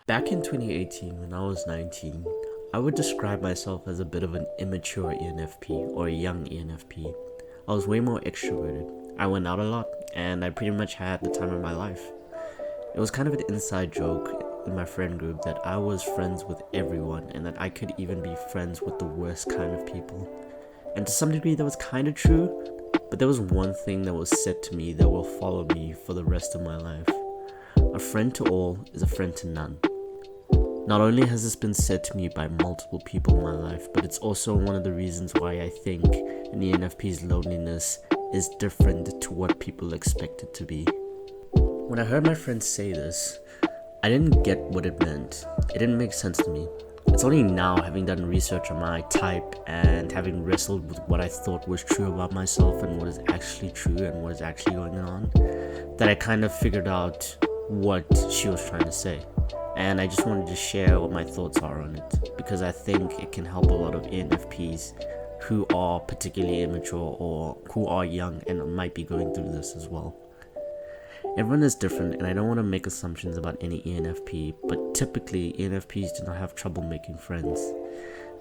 Back in 2018, when I was 19, I would describe myself as a bit of an immature ENFP or a young ENFP. I was way more extroverted. I went out a lot, and I pretty much had the time of my life. It was kind of an inside joke in my friend group that I was friends with everyone and that I could even be friends with the worst kind of people. And to some degree, that was kind of true, but there was one thing that was said to me that will follow me for the rest of my life. A friend to all is a friend to none. Not only has this been said to me by multiple people in my life, but it's also one of the reasons why I think an ENFP's loneliness is different to what people expect it to be. When I heard my friend say this, I didn't get what it meant. It didn't make sense to me. It's only now, having done research on my type and having wrestled with what I thought was true about myself and what is actually true and what is actually going on, that I kind of figured out what she was trying to say. And I just wanted to share what my thoughts are on it, because I think it can help a lot of ENFPs who are particularly immature or who are young and might be going through this as well. Everyone is different, and I don't want to make assumptions about any ENFP, but typically ENFPs do not have trouble making friends.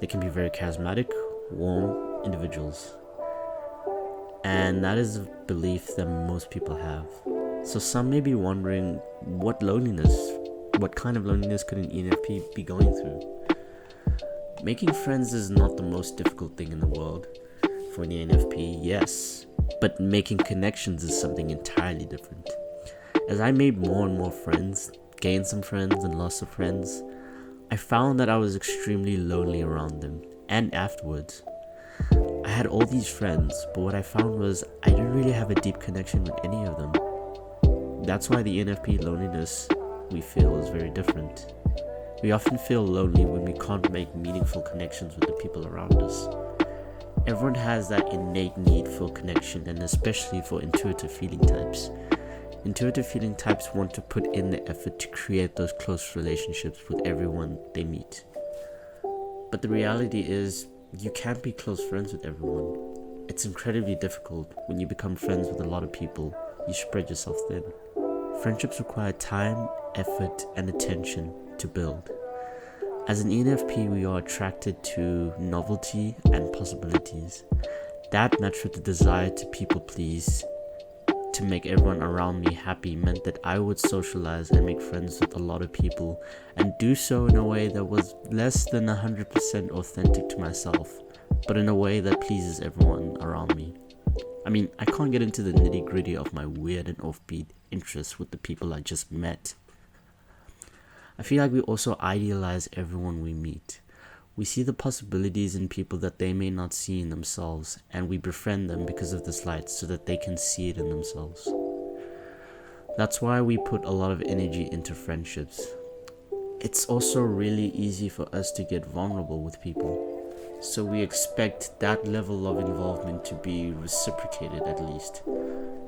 They can be very charismatic, warm individuals. And that is a belief that most people have. So some may be wondering, what kind of loneliness could an ENFP be going through? Making friends is not the most difficult thing in the world. For an ENFP, yes, but making connections is something entirely different. As I made more and more friends, gained some friends and lost some friends, I found that I was extremely lonely around them, and afterwards. I had all these friends, but what I found was I didn't really have a deep connection with any of them. That's why the ENFP loneliness we feel is very different. We often feel lonely when we can't make meaningful connections with the people around us. Everyone has that innate need for connection, and especially for intuitive feeling types. Intuitive feeling types want to put in the effort to create those close relationships with everyone they meet. But the reality is, you can't be close friends with everyone. It's incredibly difficult. When you become friends with a lot of people, you spread yourself thin. Friendships require time, effort, and attention to build. As an ENFP, we are attracted to novelty and possibilities. That matched with the desire to people please, to make everyone around me happy, meant that I would socialize and make friends with a lot of people, and do so in a way that was less than 100% authentic to myself, but in a way that pleases everyone around me. I mean, I can't get into the nitty-gritty of my weird and offbeat interests with the people I just met. I feel like we also idealize everyone we meet. We see the possibilities in people that they may not see in themselves, and we befriend them because of this light so that they can see it in themselves. That's why we put a lot of energy into friendships. It's also really easy for us to get vulnerable with people. So we expect that level of involvement to be reciprocated at least.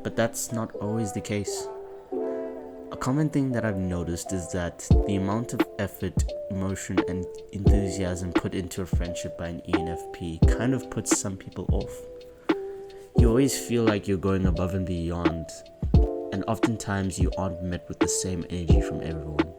But that's not always the case. A common thing that I've noticed is that the amount of effort, emotion, and enthusiasm put into a friendship by an ENFP kind of puts some people off. You always feel like you're going above and beyond, and oftentimes you aren't met with the same energy from everyone.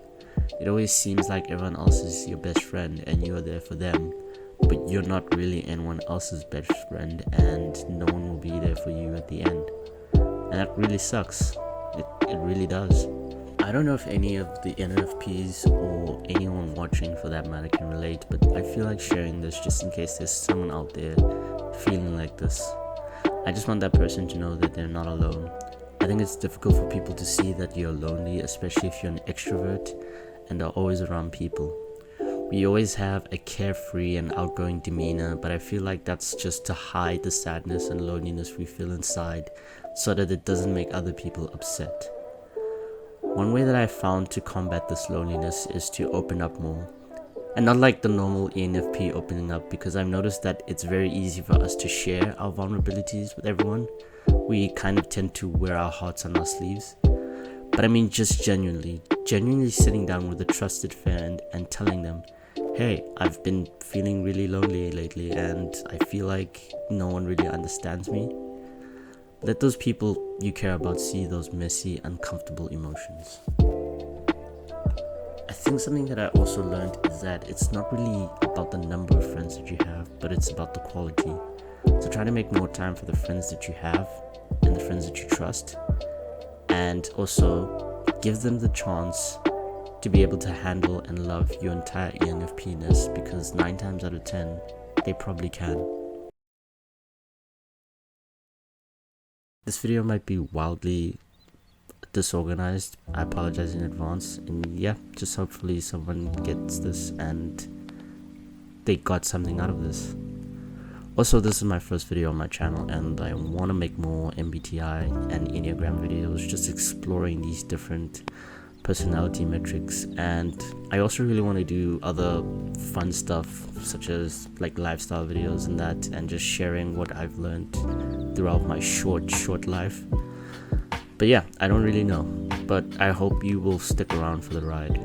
It always seems like everyone else is your best friend and you're there for them, but you're not really anyone else's best friend, and no one will be there for you at the end. And that really sucks. It really does. I don't know if any of the NFPs or anyone watching for that matter can relate, but I feel like sharing this just in case there's someone out there feeling like this. I just want that person to know that they're not alone. I think it's difficult for people to see that you're lonely, especially if you're an extrovert and are always around people. We always have a carefree and outgoing demeanor, but I feel like that's just to hide the sadness and loneliness we feel inside so that it doesn't make other people upset. One way that I found to combat this loneliness is to open up more. And not like the normal ENFP opening up, because I've noticed that it's very easy for us to share our vulnerabilities with everyone. We kind of tend to wear our hearts on our sleeves. But I mean just genuinely sitting down with a trusted friend and telling them, hey, I've been feeling really lonely lately and I feel like no one really understands me. Let those people you care about see those messy, uncomfortable emotions. I think something that I also learned is that it's not really about the number of friends that you have, but it's about the quality. So try to make more time for the friends that you have and the friends that you trust, and also give them the chance to be able to handle and love your entire ENFP-ness, because 9 times out of 10 they probably can. This video might be wildly disorganized. I apologize in advance, and yeah, just hopefully someone gets this and they got something out of this. Also, this is my first video on my channel, and I want to make more MBTI and Enneagram videos, just exploring these different personality metrics. And I also really want to do other fun stuff, such as like lifestyle videos and that, and just sharing what I've learned throughout my short life. But yeah, I don't really know, but I hope you will stick around for the ride.